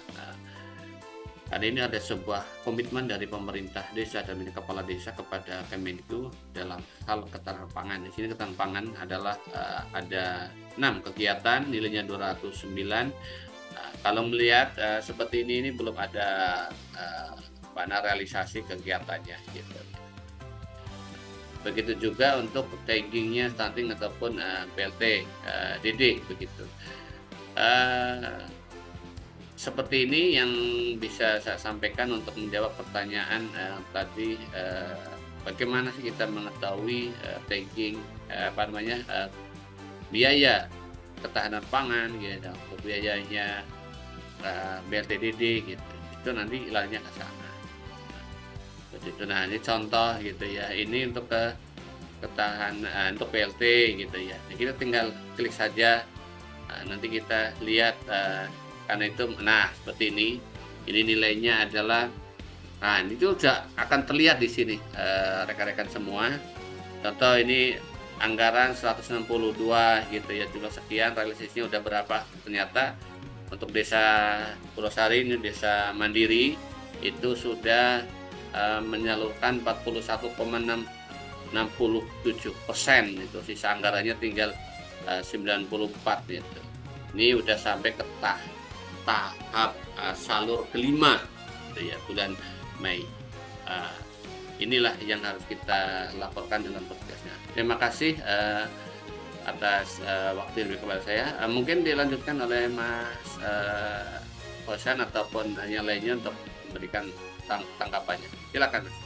Dan ini ada sebuah komitmen dari pemerintah desa dan kepala desa kepada Kemenku dalam hal ketahanan pangan. Di sini ketahanan pangan adalah ada 6 kegiatan, nilainya 209. Kalau melihat seperti ini belum ada mana realisasi kegiatannya gitu. Begitu juga untuk taggingnya stunting ataupun PLT DD begitu. Seperti ini yang bisa saya sampaikan untuk menjawab pertanyaan tadi, bagaimana sih kita mengetahui tagging biaya ketahanan pangan gitu, untuk biayanya BLTDD gitu, itu nanti ilahnya ke sana. Begitu. Nah ini contoh gitu ya, ini untuk ketahanan untuk PLT gitu ya. Nah, kita tinggal klik saja, nanti kita lihat. Karena itu, nah seperti ini nilainya adalah, nah ini sudah akan terlihat di sini rekan-rekan semua. Contoh ini anggaran 162 gitu ya, jumlah sekian, realisasinya udah berapa. Ternyata untuk desa Purwosari ini desa mandiri itu sudah menyalurkan 41,67%, itu sisa anggarannya tinggal 94 gitu. Ini udah sampai ke tahap salur kelima gitu ya, bulan Mei. Inilah yang harus kita laporkan dalam podcastnya. Terima kasih atas waktu yang kepada saya. Mungkin dilanjutkan oleh Mas Hosan ataupun yang lainnya untuk memberikan tanggapannya. Silakan Mas.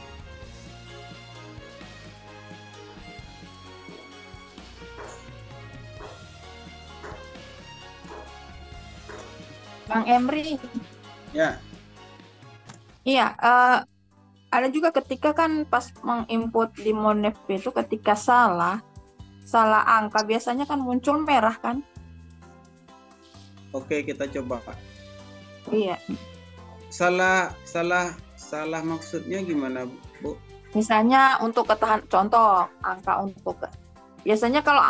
Bang Emri. Ya. Iya, ada juga ketika kan pas menginput di Monef itu ketika salah angka biasanya kan muncul merah kan? Oke, kita coba. Iya. Salah maksudnya gimana, Bu? Misalnya untuk contoh angka untuk biasanya kalau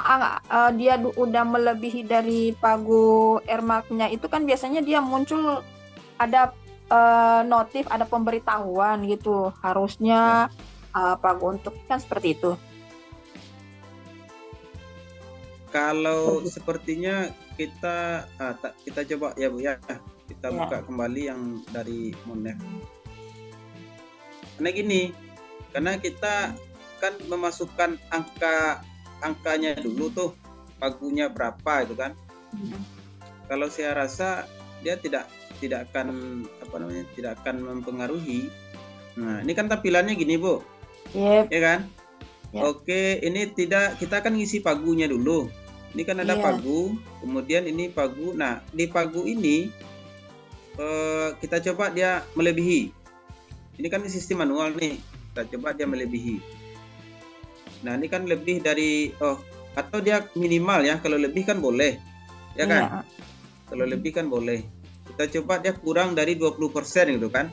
dia udah melebihi dari pagu earmarknya itu kan biasanya dia muncul ada notif, ada pemberitahuan gitu. Harusnya pagu untuk kan seperti itu. Kalau sepertinya kita coba ya Bu ya. Kita buka kembali yang dari Monef. Karena gini, karena kita kan memasukkan angkanya dulu tuh, pagunya berapa itu kan. Kalau saya rasa dia tidak akan tidak akan mempengaruhi. Nah ini kan tampilannya gini Bu, ya kan. Oke, ini kita akan ngisi pagunya dulu. Ini kan ada Iya. pagu, kemudian ini pagu. Nah, di pagu ini kita coba dia melebihi. Ini kan sistem manual nih. Kita coba dia melebihi. Nah, ini kan lebih dari atau dia minimal ya. Kalau lebih kan boleh. Ya kan? Iya. Kalau lebih kan boleh. Kita coba dia kurang dari 20% gitu kan.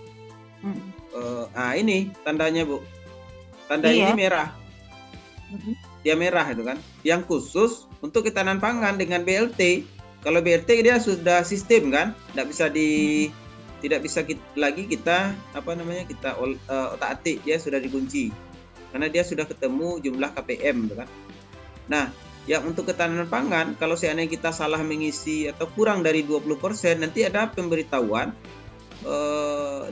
Ini tandanya, Bu. Tanda Iya. ini merah. Dia merah itu kan. Yang khusus untuk ketahanan pangan dengan BLT. Kalau BLT dia sudah sistem kan, tidak bisa lagi kita kita otak-atik, dia sudah dikunci. Karena dia sudah ketemu jumlah KPM gitu kan. Nah, yang untuk ketahanan pangan, kalau seandainya kita salah mengisi atau kurang dari 20%, nanti ada pemberitahuan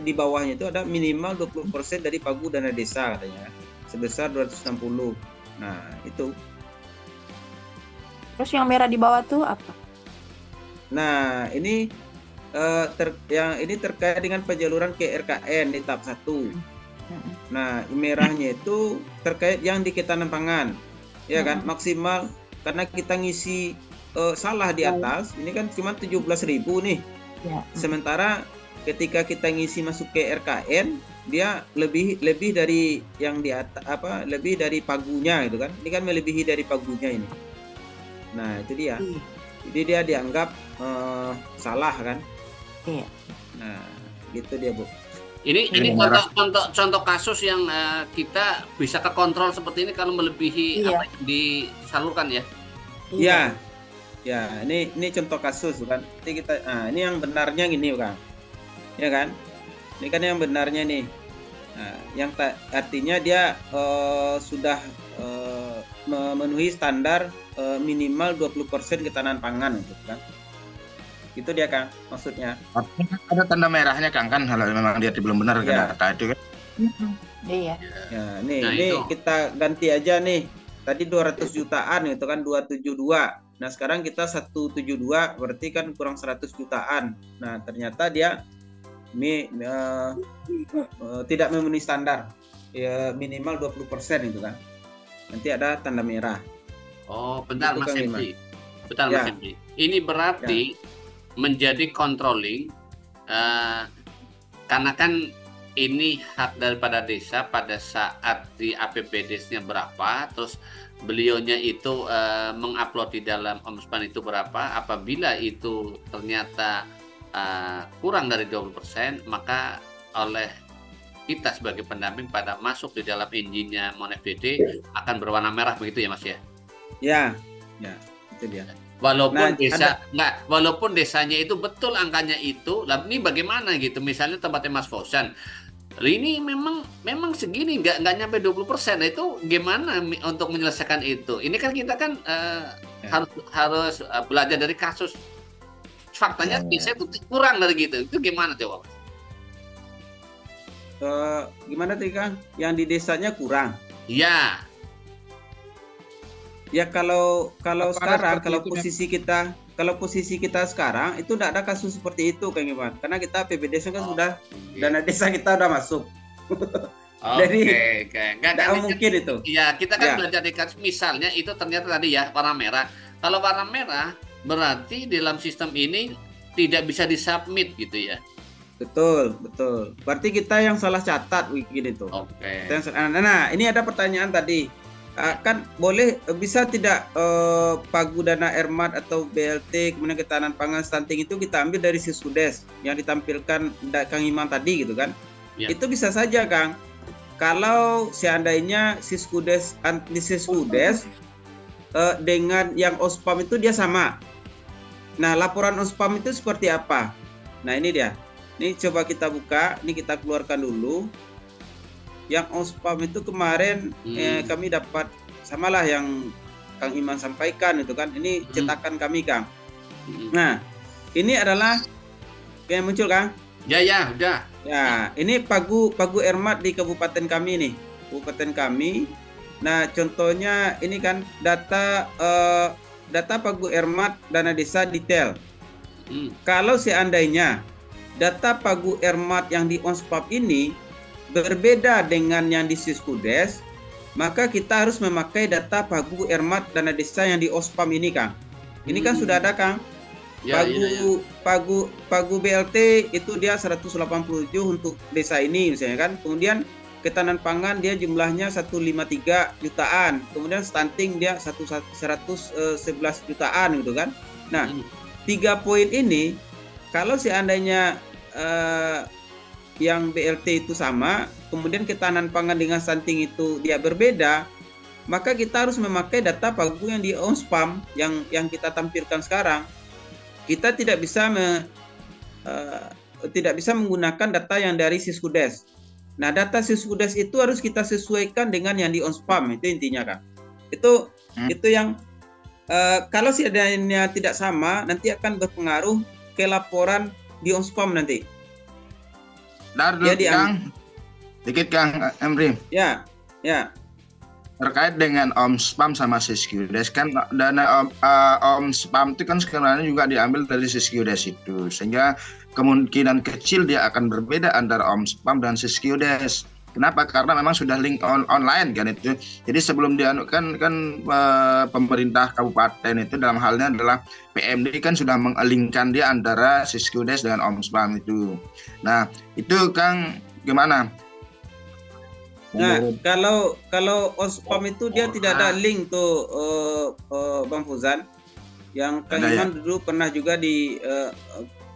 di bawahnya itu ada minimal 20% dari pagu dana desa katanya, sebesar 260. Nah, itu. Terus yang merah di bawah tuh apa? Nah, ini yang ini terkait dengan penjaluran ke RKN di tahap 1. Nah, merahnya itu terkait yang di ketahanan pangan. Ya kan, maksimal karena kita ngisi salah di atas, ini kan cuma 17.000 nih. Ya. Sementara ketika kita ngisi masuk ke RKN, dia lebih dari yang di atas lebih dari pagunya gitu kan. Ini kan melebihi dari pagunya ini. Nah, itu dia. Jadi dia dianggap salah kan. Iya. Nah, gitu dia, Bu. Ini contoh kasus yang kita bisa kekontrol seperti ini kalau melebihi apa yang disalurkan ya. Iya. Ya, ini contoh kasus kan. Nanti kita ini yang benarnya gini, Kang. Ya kan? Ini kan yang benarnya nih. Nah, yang artinya dia sudah memenuhi standar minimal 20% ketahanan pangan gitu kan. Itu dia, Kang, maksudnya. Ada tanda merahnya, Kang, kan kalau memang dia belum benar Ya. data itu kan. Iya. Ya, nih Nah, kita ganti aja nih. Tadi 200 jutaan itu kan 272. Nah, sekarang kita 172 berarti kan kurang 100 jutaan. Nah, ternyata dia tidak memenuhi standar. Ya, minimal 20% itu kan. Nanti ada tanda merah. Oh, bentar Itu, Mas Kang Henry. Bentar Ya. Mas Henry. Ini berarti menjadi controlling karena kan ini hak daripada desa pada saat di APBD-nya berapa, terus beliaunya itu mengupload di dalam Ombudsman itu berapa. Apabila itu ternyata kurang dari 20%, maka oleh kita sebagai pendamping pada masuk di dalam engine-nya MonFBD akan berwarna merah begitu ya Mas ya? Ya, itu dia. Walaupun walaupun desanya itu betul angkanya itu, lah ini bagaimana gitu? Misalnya tempatnya Mas Fausan, ini memang segini nggak nyampe 20%. Nah, itu gimana untuk menyelesaikan itu? Ini kan kita kan harus belajar dari kasus. Faktanya desa itu kurang dari gitu. Itu gimana coba? Gimana tadi, Kang? Yang di desanya kurang. Iya. Ya kalau sekarang kalau posisi kita sekarang itu tidak ada kasus seperti itu, Kang Iman. Karena kita APBD kan sudah dana desa kita udah masuk. Jadi nggak mungkin itu. Iya, kita kan belajar di kasus misalnya itu ternyata tadi ya warna merah. Kalau warna merah berarti dalam sistem ini tidak bisa disubmit gitu ya. Betul. Berarti kita yang salah catat begini tuh. Oke. Nah, ini ada pertanyaan tadi. Kan boleh bisa tidak pagu dana RMAT atau BLT kemudian ketahanan pangan stunting itu kita ambil dari Siskudes yang ditampilkan Kang Iman tadi gitu kan? Ya. Itu bisa saja, Kang. Kalau seandainya Siskudes dengan yang OSPAM itu dia sama. Nah, laporan OSPAM itu seperti apa? Nah, ini dia. Ini coba kita buka, ini kita keluarkan dulu. Yang OSPAM itu kemarin kami dapat samalah yang Kang Iman sampaikan itu kan. Ini cetakan kami, Kang. Nah, ini adalah yang muncul, Kang. Ya, udah. Ya, ini pagu RMAT di kabupaten kami nih. Kabupaten kami. Nah, contohnya ini kan data pagu RMAT dana desa detail. Kalau seandainya data pagu RMAT yang di OSPAM ini berbeda dengan yang di Siskudes, maka kita harus memakai data Pagu Ermat Dana Desa yang di Ospam ini, Kang. Ini kan sudah ada, Kang. Pagu BLT itu dia 187 untuk desa ini misalnya kan. Kemudian ketahanan pangan dia jumlahnya 153 jutaan. Kemudian stunting dia 111 jutaan gitu kan. Nah, 3 poin ini kalau seandainya yang BLT itu sama, kemudian ketahanan pangan dengan stunting itu dia berbeda, maka kita harus memakai data Pagu yang di Ospam yang kita tampilkan sekarang. Kita tidak bisa menggunakan data yang dari Siskudes. Nah, data Siskudes itu harus kita sesuaikan dengan yang di Ospam, itu intinya, Kang. Itu yang kalau seadanya tidak sama, nanti akan berpengaruh ke laporan di Ospam nanti. Kang, dikit Kang Emri. Ya. Terkait dengan Ospam sama Siskudes kan dana Ospam itu kan sebenarnya juga diambil dari Siskudes itu, sehingga kemungkinan kecil dia akan berbeda antara Ospam dan Siskudes. Kenapa? Karena memang sudah link online kan itu. Jadi sebelum dianukan kan pemerintah kabupaten itu dalam halnya adalah PMD kan sudah mengelingkan dia antara Siskudes dengan Ospam itu. Nah itu Kang gimana? Nah, kalau Ospam itu dia tidak ada link tuh, Bang Fuzan. Yang Kang Iman dulu pernah juga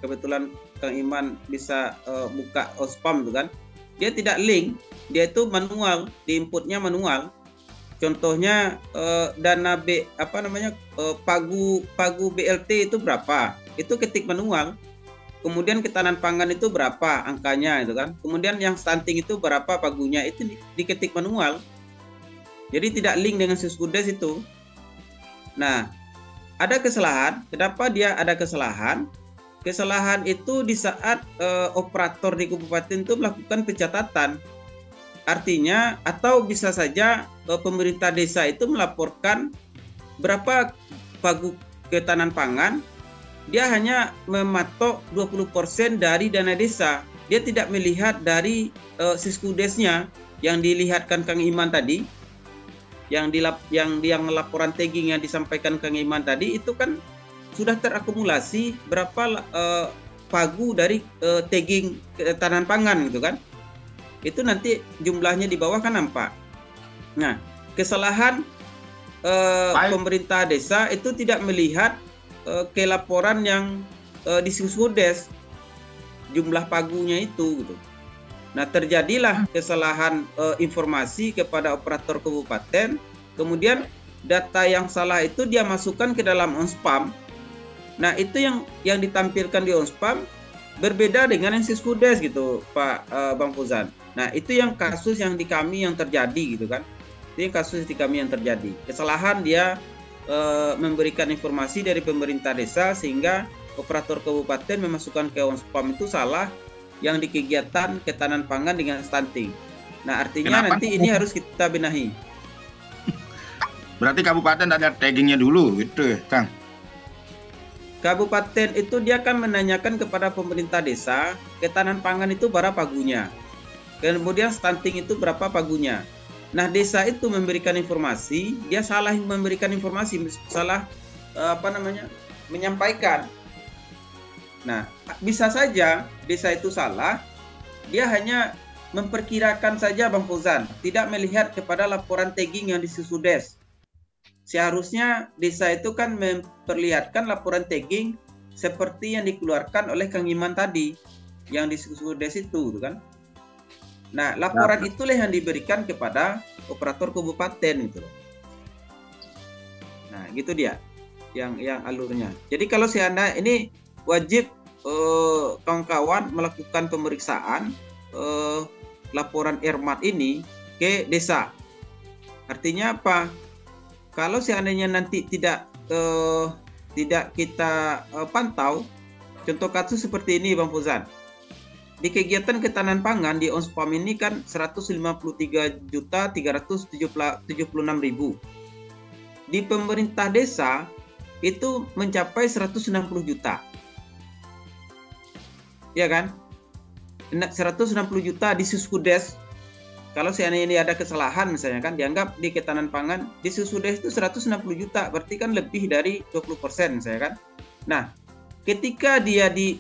kebetulan Kang Iman bisa buka Ospam tuh kan. Dia tidak link, dia itu manual, di inputnya manual. Contohnya dana Pagu BLT itu berapa? Itu ketik manual. Kemudian ketahanan pangan itu berapa angkanya itu kan. Kemudian yang stunting itu berapa pagunya, itu diketik manual. Jadi tidak link dengan Siskudes itu. Nah, ada kesalahan. Kenapa dia ada kesalahan? Kesalahan itu di saat operator di kabupaten itu melakukan pencatatan. Artinya, atau bisa saja pemerintah desa itu melaporkan berapa pagu ketahanan pangan, dia hanya mematok 20% dari dana desa. Dia tidak melihat dari Siskudesnya yang dilihatkan Kang Iman tadi, yang laporan tagging yang disampaikan Kang Iman tadi itu kan sudah terakumulasi berapa pagu dari tagging ketahanan pangan gitu kan. Itu nanti jumlahnya di bawah kan nampak. Nah, kesalahan pemerintah desa itu tidak melihat ke laporan yang di Siskudes jumlah pagunya itu gitu. Nah, terjadilah kesalahan informasi kepada operator kabupaten, kemudian data yang salah itu dia masukkan ke dalam Ospam. Nah, itu yang ditampilkan di Ospam berbeda dengan yang Siskudes gitu, Pak Bang Fuzan. Nah, itu yang kasus yang di kami yang terjadi gitu kan. Itu yang kasus di kami yang terjadi. Kesalahan dia memberikan informasi dari pemerintah desa sehingga operator kabupaten memasukkan ke Ospam itu salah yang di kegiatan ketahanan pangan dengan stunting. Nah, artinya kenapa? Nanti ini harus kita benahi. Berarti kabupaten ada taggingnya dulu gitu, Kang. Kabupaten itu dia akan menanyakan kepada pemerintah desa ketahanan pangan itu berapa pagunya. Kemudian stunting itu berapa pagunya. Nah, desa itu memberikan informasi, dia salah memberikan informasi, salah menyampaikan. Nah, bisa saja desa itu salah, dia hanya memperkirakan saja Bang Fuzan, tidak melihat kepada laporan tagging yang di Siskudes. Seharusnya desa itu kan memperlihatkan laporan tagging seperti yang dikeluarkan oleh Kang Iman tadi, yang di Siskudes itu kan. Nah, laporan itulah yang diberikan kepada operator kabupaten itu. Nah, gitu dia yang alurnya. Jadi kalau seandainya ini wajib kawan-kawan melakukan pemeriksaan laporan Ermat ini ke desa. Artinya apa? Kalau seandainya nanti tidak kita pantau, contoh kasus seperti ini Bang Fuzan. Di kegiatan ketahanan pangan di Ospam ini kan 153.376.000. Di pemerintah desa itu mencapai 160 juta. Ya kan? 160 juta di Siskudes kalau seandainya ini ada kesalahan misalnya kan, dianggap di ketahanan pangan di Siskudes itu 160 juta, berarti kan lebih dari 20% misalnya kan. Nah, ketika dia di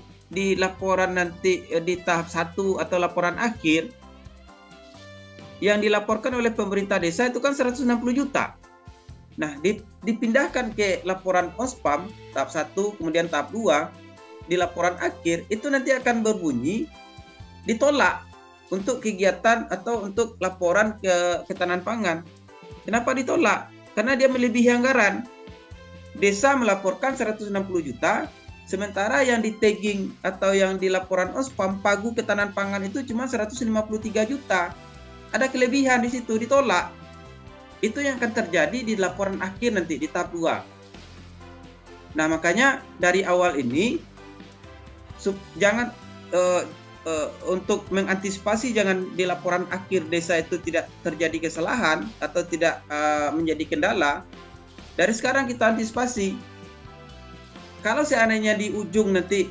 laporan nanti di tahap 1 atau laporan akhir, yang dilaporkan oleh pemerintah desa itu kan 160 juta. Nah, dipindahkan ke laporan OSPAM tahap 1, kemudian tahap 2, di laporan akhir itu nanti akan berbunyi ditolak untuk kegiatan atau untuk laporan ke ketahanan pangan. Kenapa ditolak? Karena dia melebihi anggaran. Desa melaporkan 160 juta, sementara yang di tagging atau yang di laporan OSPAM pagu ketahanan pangan itu cuma 153 juta. Ada kelebihan di situ, ditolak. Itu yang akan terjadi di laporan akhir nanti di tahap 2. Nah, makanya dari awal ini jangan untuk mengantisipasi jangan di laporan akhir desa itu tidak terjadi kesalahan atau tidak menjadi kendala. Dari sekarang kita antisipasi. Kalau seandainya di ujung nanti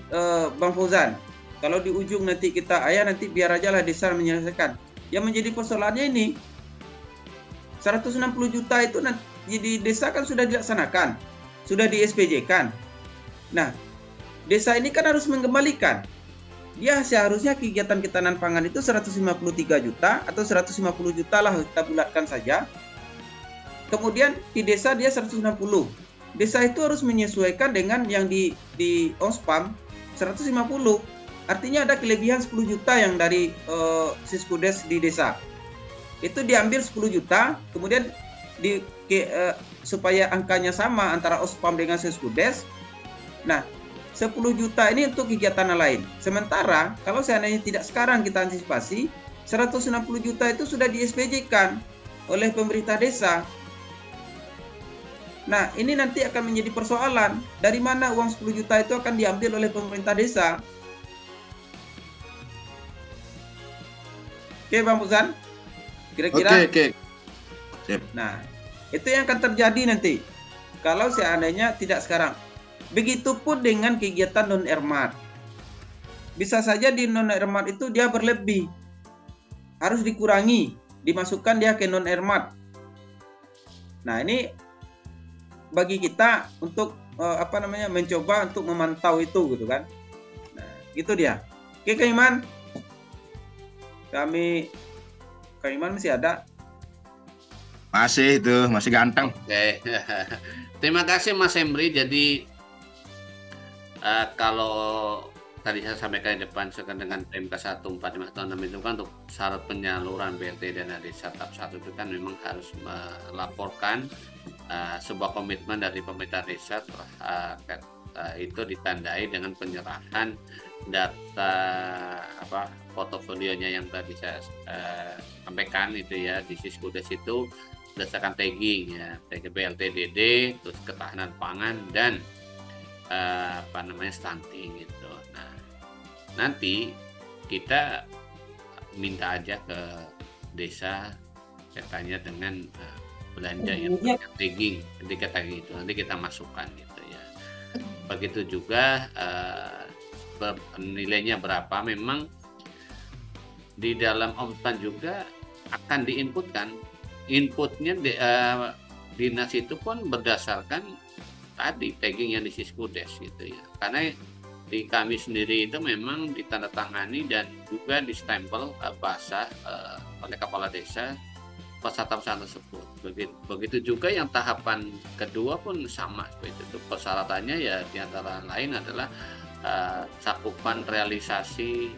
Bang Fauzan, kalau di ujung nanti kita nanti biar aja lah desa menyelesaikan. Yang menjadi persoalannya ini 160 juta itu nanti di desa kan sudah dilaksanakan, sudah di SPJ kan. Nah, desa ini kan harus mengembalikan. Dia seharusnya kegiatan ketahanan pangan itu 153 juta atau 150 juta lah kita bulatkan saja. Kemudian di desa dia 160. Desa itu harus menyesuaikan dengan yang di OSPAM 150. Artinya ada kelebihan 10 juta yang dari Siskudes di desa. Itu diambil 10 juta, kemudian supaya angkanya sama antara OSPAM dengan Siskudes. Nah, 10 juta ini untuk kegiatan lain. Sementara kalau seandainya tidak sekarang kita antisipasi, 160 juta itu sudah di SPJ-kan oleh pemerintah desa. Nah, ini nanti akan menjadi persoalan. Dari mana uang 10 juta itu akan diambil oleh pemerintah desa? Oke, Bang Fauzan? Kira-kira? Oke. Nah, itu yang akan terjadi nanti. Kalau seandainya tidak sekarang. Begitupun dengan kegiatan non-ermat. Bisa saja di non-ermat itu dia berlebih. Harus dikurangi, dimasukkan dia ke non-ermat. Nah, ini bagi kita untuk mencoba untuk memantau itu gitu kan. Nah, itu dia. Oke, Kang Iman. Kang Iman masih ada? Masih itu, masih ganteng. Oke. Terima kasih Mas Emri. Jadi kalau tadi saya sampaikan di depan sekarang dengan PMK 145 tahun 6 itu kan untuk syarat penyaluran BLT dana desa tahap 1 itu kan memang harus melaporkan sebuah komitmen dari pemerintah desa itu ditandai dengan penyerahan data portofolionya yang tadi saya sampaikan itu ya di Siskudes itu berdasarkan tagging ya, BLT DD, terus ketahanan pangan dan stunting gitu. Nah, nanti kita minta aja ke desa kaitannya dengan belanja yang tagging, ketika tagging itu nanti kita masukkan gitu ya. Begitu juga nilainya berapa, memang di dalam OMSPAN juga akan diinputkan. Inputnya dinas itu pun berdasarkan tadi tagging yang di Siskudes gitu ya, karena di kami sendiri itu memang ditandatangani dan juga distempel basah oleh kepala desa peserta tersebut. Begitu juga yang tahapan kedua pun sama seperti itu. Persyaratannya ya diantara lain adalah cakupan realisasi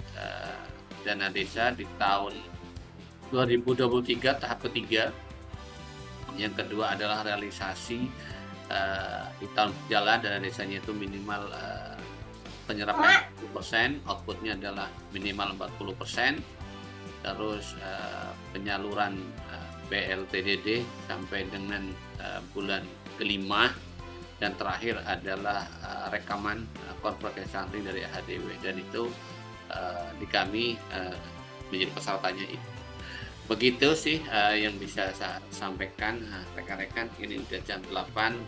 dana desa di tahun 2023 tahap ketiga. Yang kedua adalah realisasi di tahun berjalan dana desanya itu minimal penyerapan 40%, outputnya adalah minimal 40%, terus penyaluran BLTDD sampai dengan bulan kelima, dan terakhir adalah rekaman korporasi santri dari HDW, dan itu di kami menjadi persyaratannya itu. Begitu sih yang bisa saya sampaikan rekan-rekan. Ini udah jam 8.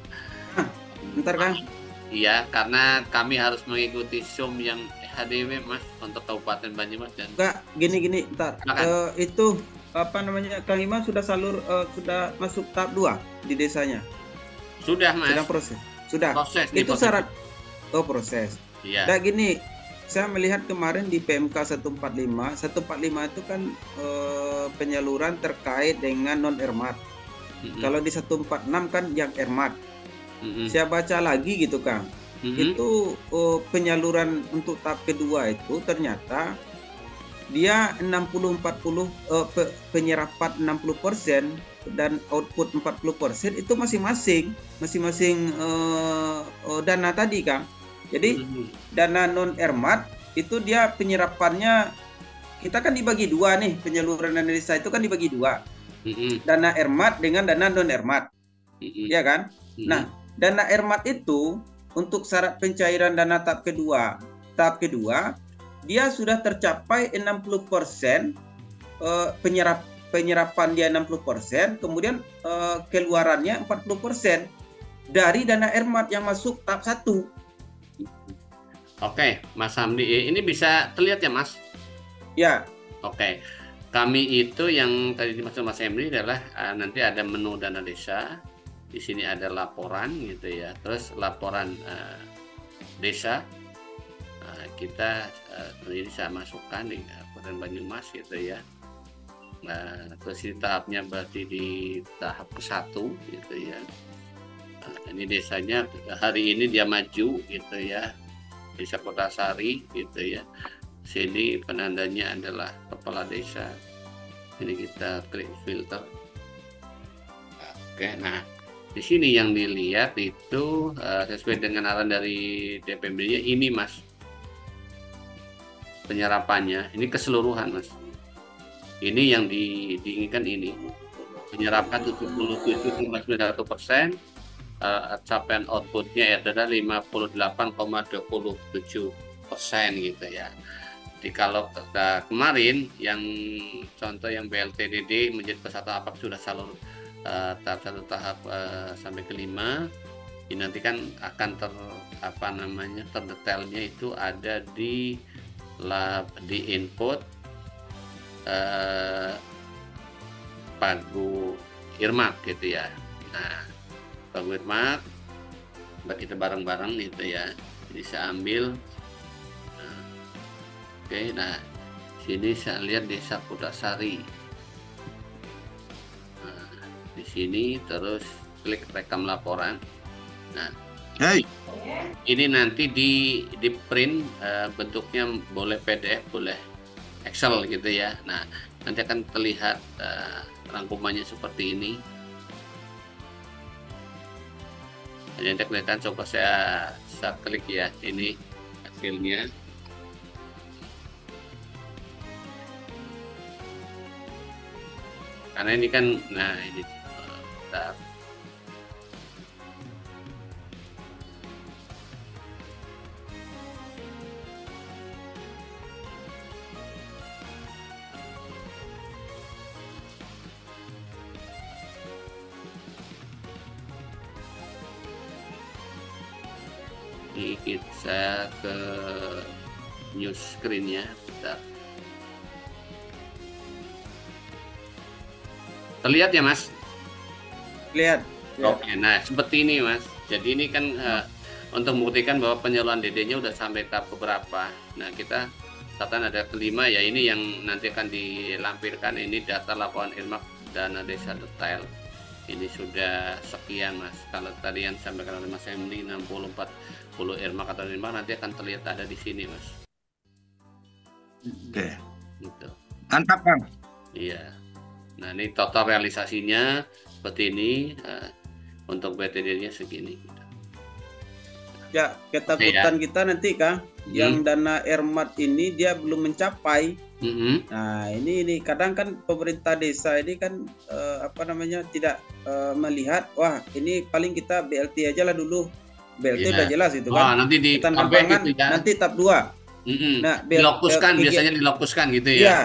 Bentar Kang. Iya, karena kami harus mengikuti Zoom yang HDW Mas untuk Kabupaten Banyumas dan enggak gini bentar. Itu apa namanya, Kang Iman sudah sudah masuk tahap 2 di desanya? Sudah, Mas. Sedang proses. Sudah. Proses Itu syarat. Oh, proses. Iya. Nah, gini, saya melihat kemarin di PMK 145 itu kan penyaluran terkait dengan non ermat. Kalau di 146 kan yang ermat. Saya baca lagi gitu, Kang. Itu penyaluran untuk tahap kedua itu ternyata dia 60-40 penyerapan 60% dan output 40% itu masing-masing dana tadi, Kang. Jadi dana non ermat itu dia penyerapannya kita kan dibagi dua nih, penyaluran dana desa itu kan dibagi dua. Dana ermat dengan dana non ermat. Ya kan? Nah, dana ermat itu untuk syarat pencairan dana tahap kedua dia sudah tercapai 60% penyerapan dia 60%, kemudian keluarannya 40% dari dana ermat yang masuk tahap 1. Oke, Mas Hamdi, ini bisa terlihat ya, Mas? Ya. Oke, kami itu yang tadi dimaksud Mas Hamdi adalah nanti ada menu dana desa, di sini ada laporan gitu ya, terus laporan desa kita ini saya masukkan di Kabupaten Banyumas gitu ya. Nah, terus ini tahapnya berarti di tahap ke-1 gitu ya. Nah, ini desanya hari ini dia maju gitu ya, Desa Kotasari gitu ya. Sini penandanya adalah kepala desa. Ini kita klik filter. Oke, nah di sini yang dilihat itu sesuai dengan arahan dari DPMD-nya ini, Mas. Penyerapannya ini keseluruhan, Mas. Ini yang diinginkan ini penyerapan 77,91%, capaian outputnya adalah 58,27% gitu ya. Jadi kalau kemarin yang contoh yang BLTDD menjadi peserta APAK sudah salur tahap 1 tahap sampai ke 5, ini nanti kan akan terdetailnya itu ada di input Pagu Irmat gitu ya. Nah, Pagu Irmat kita bareng-bareng gitu ya. Jadi saya ambil. Oke, nah sini saya lihat Desa Kutasari. Nah, di sini terus klik rekam laporan. Nah, ini nanti di print bentuknya boleh PDF, boleh Excel gitu ya. Nah, nanti akan terlihat rangkumannya seperti ini. Jadi nanti kelihatan, coba saya klik ya, ini hasilnya. Karena ini kan, nah ini saya ke new screen-nya, bentar. Terlihat ya, Mas? Lihat. Oke, nah seperti ini, Mas. Jadi ini kan untuk membuktikan bahwa penyaluran DD-nya udah sampai tahap beberapa. Nah, kita catatan ada kelima ya, ini yang nanti akan dilampirkan, ini data laporan irmak dana desa detail. Ini sudah sekian, Mas. Kalau tadi yang disampaikan oleh Mas Emli 60-40 irmak atau irmak nanti akan terlihat ada di sini, Mas. Oke. Gitu. Mantap, Bang. Iya. Nah, ini total realisasinya seperti ini, untuk BTD-nya segini. Ya, ketakutan kita nanti, Kang, yang dana ermat ini dia belum mencapai. Nah, ini kadang kan pemerintah desa ini kan tidak melihat, wah ini paling kita BLT aja lah dulu. BLT udah jelas itu kan. Nanti di tanam pangan gitu ya. Nanti tahap 2. Nah, biasanya dilokuskan gitu ya. Iya.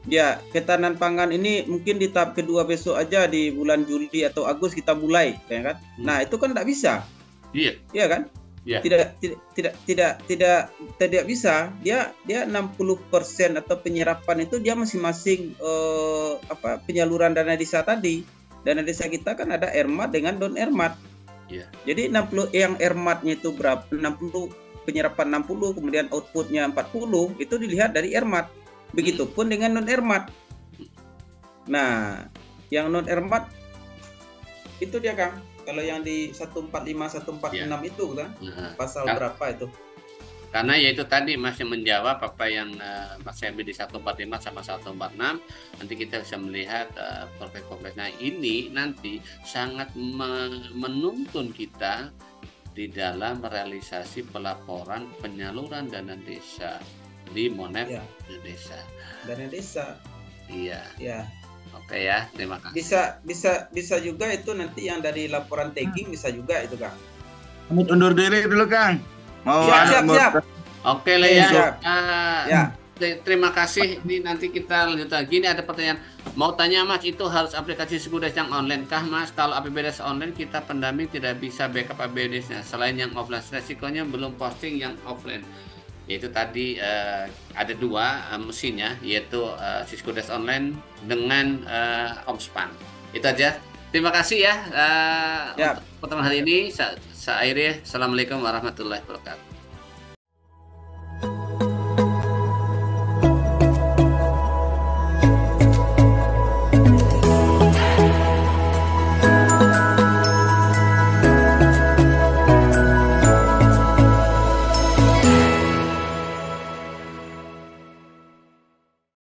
Ya, ketahanan pangan ini mungkin di tahap kedua besok aja, di bulan Juli atau Agustus kita mulai, ya kan? Nah, itu kan tidak bisa. Iya. Iya kan? Ya. Tidak bisa. Dia 60% atau penyerapan itu dia masing-masing penyaluran dana desa tadi. Dana desa kita kan ada ermat dengan non ermat. Ya. Jadi 60 yang ermatnya itu berapa? 60 penyerapan 60, kemudian outputnya 40, itu dilihat dari ermat. Begitupun dengan non ermat. Nah, yang non ermat itu dia Kang. Kalau yang di 145 146 itu kan pasal berapa itu? Karena ya itu tadi masih menjawab apa yang Mas Embi di 145 sama 146. Nanti kita bisa melihat progres-progresnya ini nanti sangat menuntun kita di dalam realisasi pelaporan penyaluran dana desa di Monef desa. Dana desa. Iya. Ya. Oke ya, terima kasih. Bisa juga itu nanti yang dari laporan tagging bisa juga itu Kang. Undur diri dulu Kang. Mau siap. Oke lah ya. Ya. Terima kasih. Ini nanti kita lanjut lagi. Ini ada pertanyaan. Mau tanya Mas, itu harus aplikasi Sikudes yang online kah Mas? Kalau APBDes online kita pendamping tidak bisa backup APBDes-nya. Selain yang offline, resikonya belum posting yang offline. Yaitu tadi ada dua mesinnya, yaitu Sikudes online dengan Omspan. Itu aja. Terima kasih ya, untuk pertemuan hari ini. Saya akhiri. Assalamualaikum warahmatullahi wabarakatuh.